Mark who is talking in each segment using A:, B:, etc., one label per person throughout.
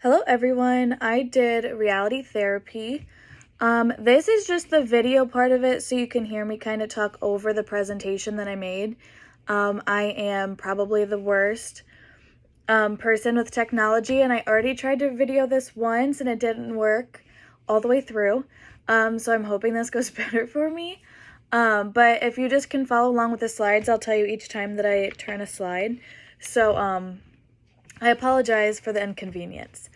A: Hello everyone, I did reality therapy. This is just the video part of it so you can hear me kind of talk over the presentation that I made. I am probably the worst person with technology, and I already tried to video this once and it didn't work all the way through. So I'm hoping this goes better for me. But if you just can follow along with the slides, I'll tell you each time that I turn a slide. So I apologize for the inconvenience.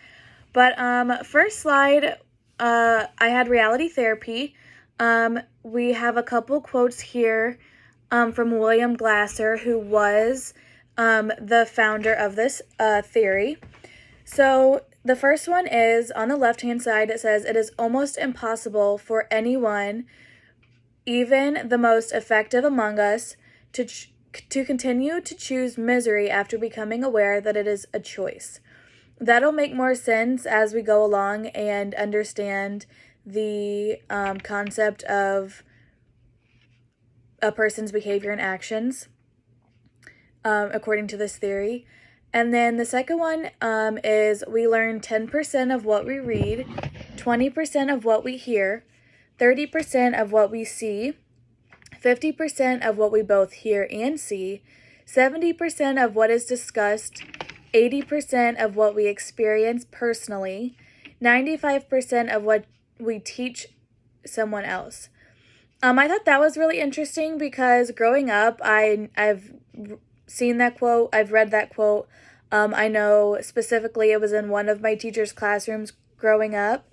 A: But first slide, I had reality therapy. We have a couple quotes here from William Glasser, who was the founder of this theory. So the first one is on the left-hand side. It says, "It is almost impossible for anyone, even the most effective among us, to continue to choose misery after becoming aware that it is a choice." That'll make more sense as we go along and understand the concept of a person's behavior and actions, according to this theory. And then the second one is we learn 10% of what we read, 20% of what we hear, 30% of what we see, 50% of what we both hear and see, 70% of what is discussed, 80% of what we experience personally, 95% of what we teach someone else. I thought that was really interesting because growing up, I've seen that quote, I've read that quote. I know specifically it was in one of my teacher's classrooms growing up,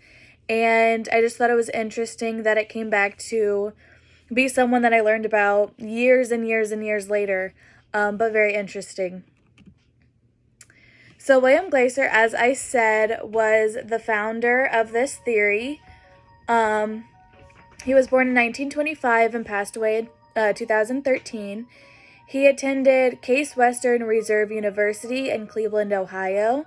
A: and I just thought it was interesting that it came back to be someone that I learned about years and years and years later, but very interesting. So William Glasser, as I said, was the founder of this theory. He was born in 1925 and passed away in 2013. He attended Case Western Reserve University in Cleveland, Ohio.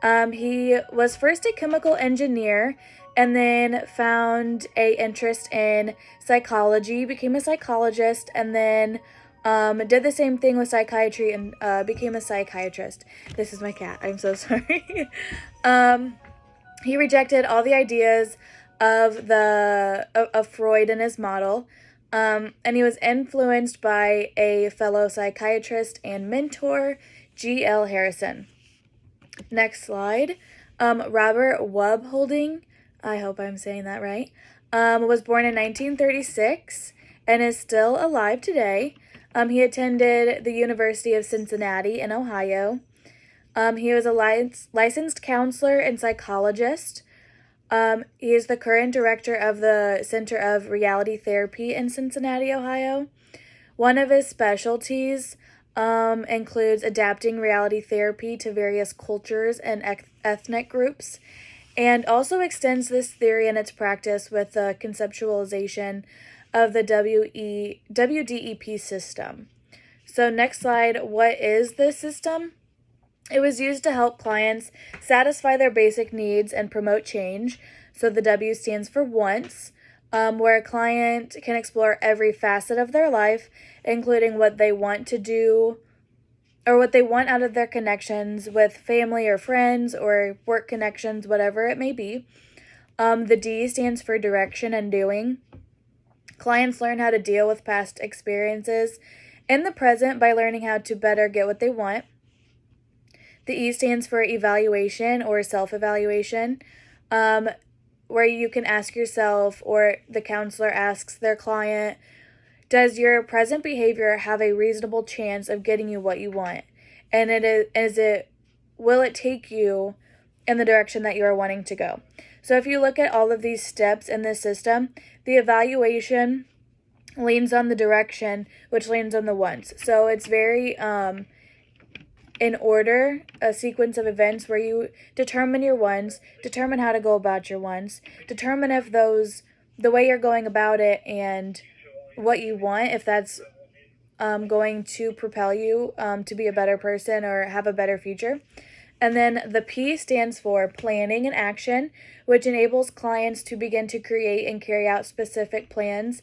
A: He was first a chemical engineer and then found an interest in psychology, became a psychologist, and then did the same thing with psychiatry and became a psychiatrist. This is my cat. I'm so sorry. He rejected all the ideas of Freud and his model, and he was influenced by a fellow psychiatrist and mentor, G.L. Harrison. Next slide. Robert Wubholding, I hope I'm saying that right, was born in 1936 and is still alive today. He attended the University of Cincinnati in Ohio. He was a licensed counselor and psychologist. He is the current director of the Center of Reality Therapy in Cincinnati, Ohio. One of his specialties includes adapting reality therapy to various cultures and ethnic groups, and also extends this theory and its practice with the conceptualization of the WDEP system. So next slide, what is this system? It was used to help clients satisfy their basic needs and promote change. So the W stands for once, where a client can explore every facet of their life, including what they want to do or what they want out of their connections with family or friends or work connections, whatever it may be. The D stands for direction and doing. Clients learn how to deal with past experiences in the present by learning how to better get what they want. The E stands for evaluation or self-evaluation, where you can ask yourself, or the counselor asks their client, does your present behavior have a reasonable chance of getting you what you want? And will it take you in the direction that you are wanting to go? So if you look at all of these steps in this system, the evaluation leans on the direction, which leans on the wants. So it's very in order, a sequence of events where you determine your wants, determine how to go about your wants, determine if the way you're going about it and what you want, if that's going to propel you to be a better person or have a better future. And then the P stands for planning and action, which enables clients to begin to create and carry out specific plans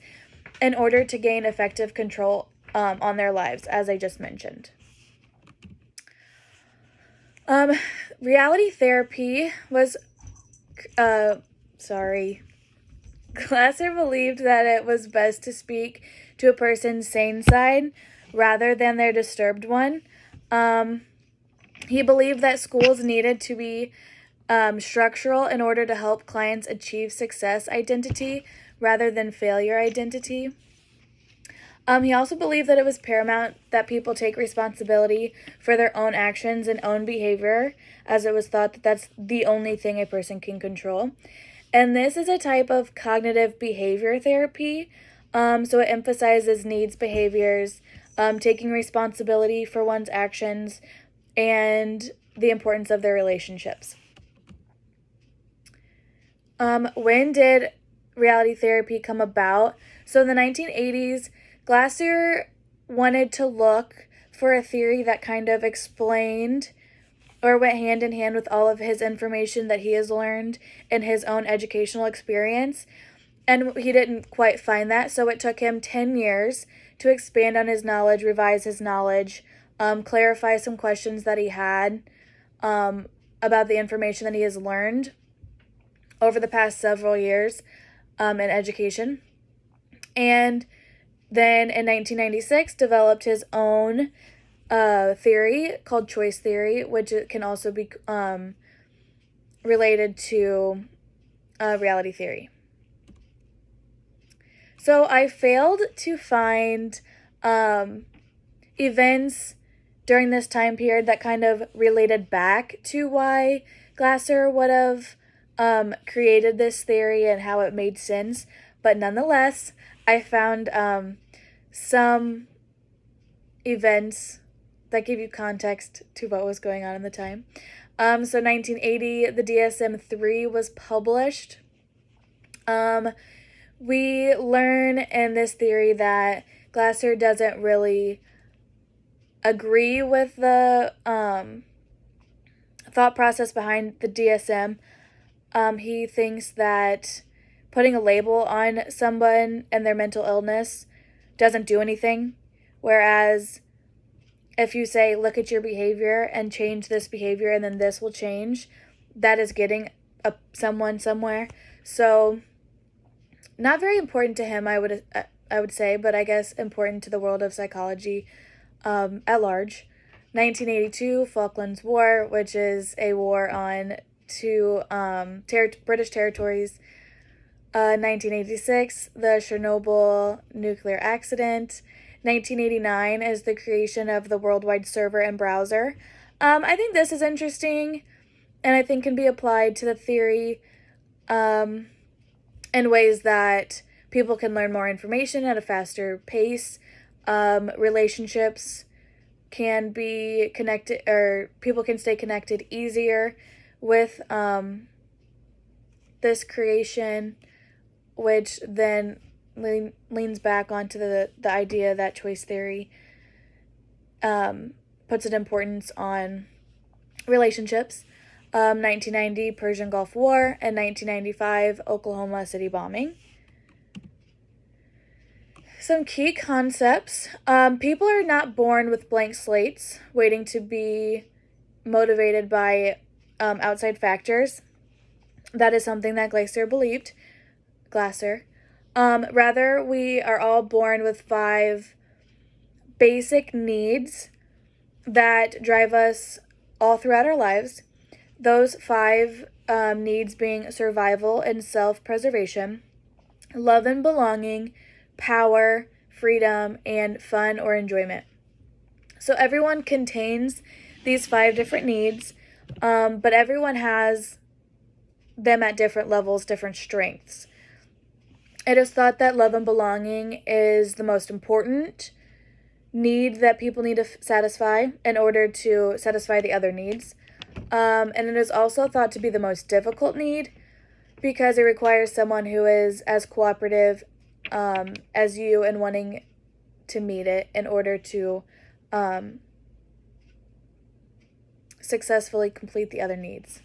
A: in order to gain effective control on their lives, as I just mentioned. Um, reality therapy was, Glasser believed that it was best to speak to a person's sane side rather than their disturbed one. He believed that schools needed to be structural in order to help clients achieve success identity rather than failure identity. He also believed that it was paramount that people take responsibility for their own actions and own behavior, as it was thought that that's the only thing a person can control. And this is a type of cognitive behavior therapy. So it emphasizes needs behaviors, taking responsibility for one's actions, and the importance of their relationships. When did reality therapy come about? So in the 1980s, Glasser wanted to look for a theory that kind of explained or went hand in hand with all of his information that he has learned in his own educational experience. And he didn't quite find that, so it took him 10 years to expand on his knowledge, revise his knowledge, clarify some questions that he had about the information that he has learned over the past several years in education. And then in 1996 developed his own theory called choice theory, which can also be related to reality theory. So I failed to find events during this time period that kind of related back to why Glasser would have created this theory and how it made sense. But nonetheless, I found some events that give you context to what was going on in the time. So 1980, the DSM-3 was published. We learn in this theory that Glasser doesn't really agree with the thought process behind the DSM. He thinks that putting a label on someone and their mental illness doesn't do anything, whereas if you say, look at your behavior and change this behavior and then this will change, that is getting someone somewhere. So not very important to him, I would say, but I guess important to the world of psychology at large. 1982, Falklands War, which is a war on two British territories. 1986, the Chernobyl nuclear accident. 1989 is the creation of the worldwide server and browser. I think this is interesting, and I think can be applied to the theory in ways that people can learn more information at a faster pace. Relationships can be connected, or people can stay connected easier with this creation, which then leans back onto the idea that choice theory puts an importance on relationships. 1990, Persian Gulf War, and 1995, Oklahoma City bombing. Some key concepts. People are not born with blank slates, waiting to be motivated by outside factors. That is something that Glasser believed. Rather, we are all born with 5 basic needs that drive us all throughout our lives. Those 5 needs being survival and self-preservation, love and belonging, power, freedom, and fun or enjoyment. So everyone contains these 5 different needs, but everyone has them at different levels, different strengths. It is thought that love and belonging is the most important need that people need to satisfy in order to satisfy the other needs. And it is also thought to be the most difficult need because it requires someone who is as cooperative as you in wanting to meet it in order to successfully complete the other needs.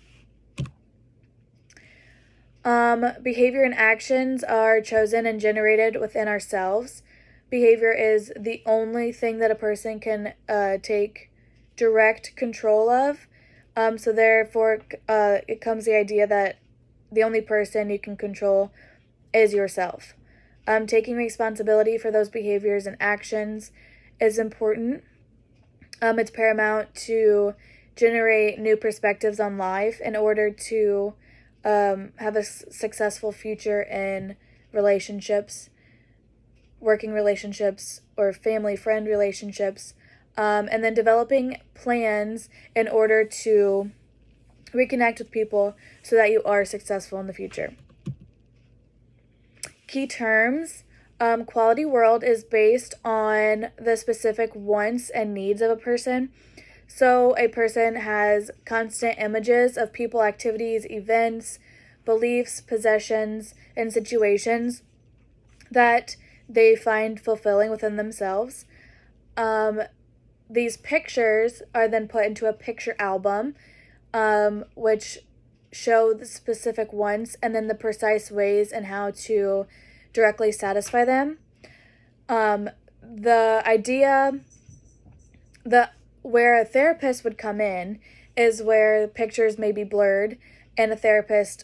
A: Behavior and actions are chosen and generated within ourselves. Behavior is the only thing that a person can take direct control of, So therefore, it comes the idea that the only person you can control is yourself. Taking responsibility for those behaviors and actions is important. It's paramount to generate new perspectives on life in order to have a successful future in relationships, working relationships, or family friend relationships, and then developing plans in order to reconnect with people so that you are successful in the future. Key terms. Quality world is based on the specific wants and needs of a person. So a person has constant images of people, activities, events, beliefs, possessions, and situations that they find fulfilling within themselves. These pictures are then put into a picture album, which show the specific wants and then the precise ways and how to directly satisfy them. The idea, where a therapist would come in is where pictures may be blurred, and a therapist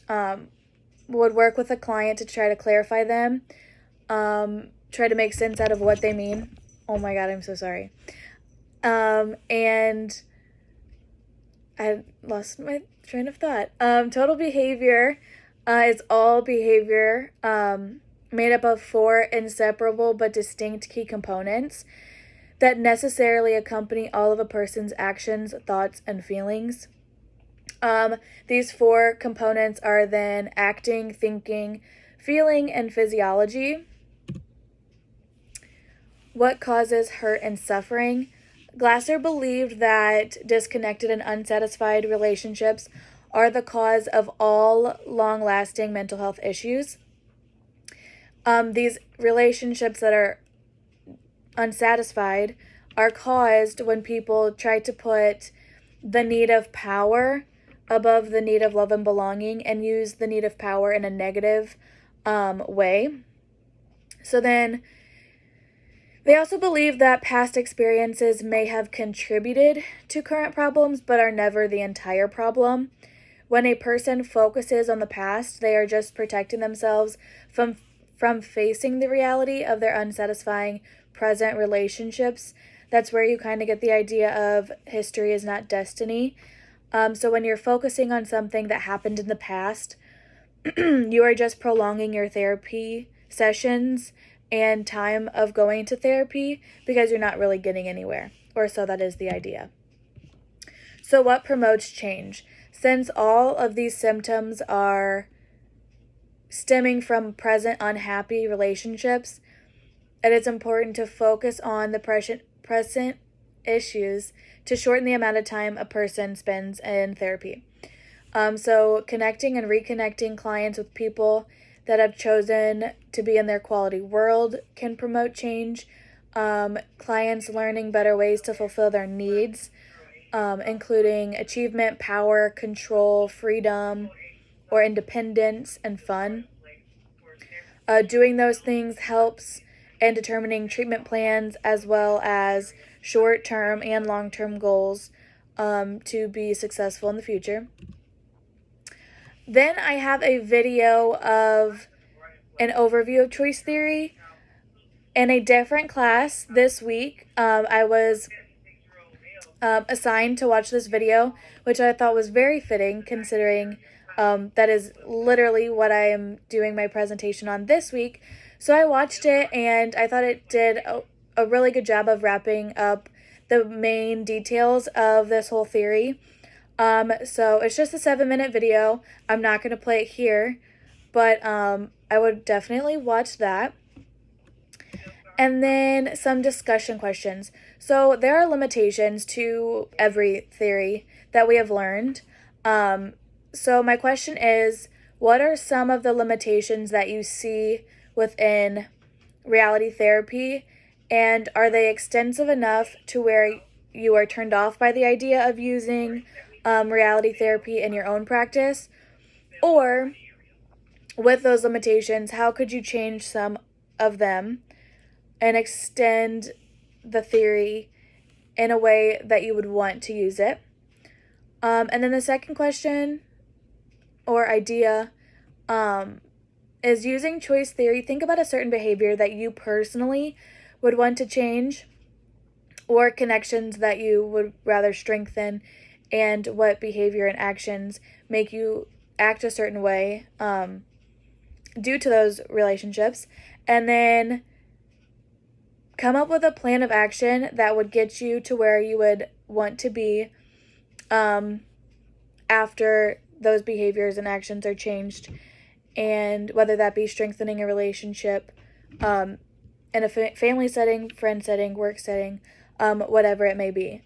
A: would work with a client to try to clarify them, try to make sense out of what they mean. Oh my God, I'm so sorry. And I lost my train of thought. Total behavior is all behavior made up of 4 inseparable but distinct key components that necessarily accompany all of a person's actions, thoughts, and feelings. These 4 components are then acting, thinking, feeling, and physiology. What causes hurt and suffering? Glasser believed that disconnected and unsatisfied relationships are the cause of all long-lasting mental health issues. These relationships that are unsatisfied are caused when people try to put the need of power above the need of love and belonging and use the need of power in a negative way. So then they also believe that past experiences may have contributed to current problems but are never the entire problem. When a person focuses on the past, they are just protecting themselves from facing the reality of their unsatisfying present relationships. That's where you kind of get the idea of history is not destiny. So when you're focusing on something that happened in the past, you are just prolonging your therapy sessions and time of going to therapy because you're not really getting anywhere, or so that is the idea. So what promotes change? Since all of these symptoms are stemming from present unhappy relationships, it is important to focus on the present issues to shorten the amount of time a person spends in therapy. So connecting and reconnecting clients with people that have chosen to be in their quality world can promote change. Clients learning better ways to fulfill their needs, including achievement, power, control, freedom, or independence, and fun. Doing those things helps in determining treatment plans as well as short-term and long-term goals to be successful in the future. Then I have a video of an overview of choice theory. In a different class this week, I was assigned to watch this video, which I thought was very fitting considering that is literally what I am doing my presentation on this week. So I watched it and I thought it did a really good job of wrapping up the main details of this whole theory. So it's just a 7-minute video. I'm not going to play it here, but I would definitely watch that. And then some discussion questions. So there are limitations to every theory that we have learned. So my question is, what are some of the limitations that you see within reality therapy? And are they extensive enough to where you are turned off by the idea of using reality therapy in your own practice? Or with those limitations, how could you change some of them and extend the theory in a way that you would want to use it? And then the second question or idea is using choice theory. Think about a certain behavior that you personally would want to change or connections that you would rather strengthen, and what behavior and actions make you act a certain way due to those relationships. And then come up with a plan of action that would get you to where you would want to be after those behaviors and actions are changed, and whether that be strengthening a relationship in a family setting, friend setting, work setting, whatever it may be.